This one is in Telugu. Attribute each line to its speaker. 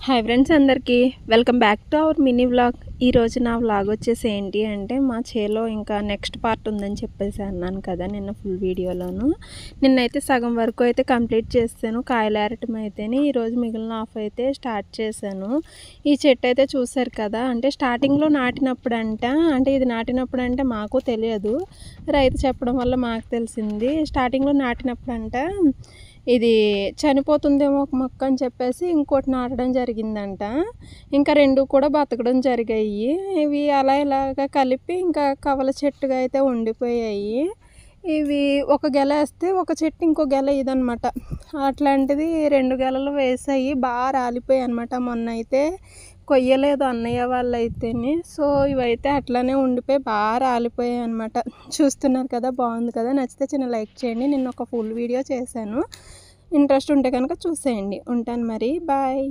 Speaker 1: హాయ్ ఫ్రెండ్స్ అందరికీ welcome back to our mini vlog. ఈరోజు నా వ్లాగ్ వచ్చేసి ఏంటి అంటే మా చేలో ఇంకా నెక్స్ట్ పార్ట్ ఉందని చెప్పేసి అన్నాను కదా నిన్న ఫుల్ వీడియోలోను. నిన్నైతే సగం వరకు అయితే కంప్లీట్ చేశాను, కాయలు ఏరటం అయితేనే. ఈరోజు మిగిలిన ఆఫ్ అయితే స్టార్ట్ చేశాను. ఈ చెట్టు అయితే చూసారు కదా, అంటే స్టార్టింగ్లో నాటినప్పుడు అంటే ఇది నాటినప్పుడు అంటే మాకు తెలియదు, రైతు చెప్పడం వల్ల మాకు తెలిసింది. స్టార్టింగ్లో నాటినప్పుడు ఇది చనిపోతుందేమో ఒక మొక్క అని చెప్పేసి ఇంకోటి నాటడం జరిగిందంట. ఇంకా రెండు కూడా బతకడం జరిగాయి. ఇవి అలా ఇలాగా కలిపి ఇంకా కవల చెట్టుగా అయితే ఉండిపోయాయి. ఇవి ఒక గెల వేస్తే ఒక చెట్టు ఇంకో గెల ఇదనమాట. అట్లాంటిది రెండు గెలలు వేసాయి, బాగా రాలిపోయాయి అనమాట. మొన్న అయితే కొయ్యలేదు అన్నయ్య వాళ్ళు అయితేనే. సో ఇవైతే అట్లానే ఉండిపోయి బాగా రాలిపోయాయి అనమాట. చూస్తున్నారు కదా, బాగుంది కదా. నచ్చితే చిన్న లైక్ చేయండి. నిన్న ఒక ఫుల్ వీడియో చేశాను, ఇంట్రెస్ట్ ఉంటే కనుక చూసేయండి. ఉంటాను మరి, బాయ్.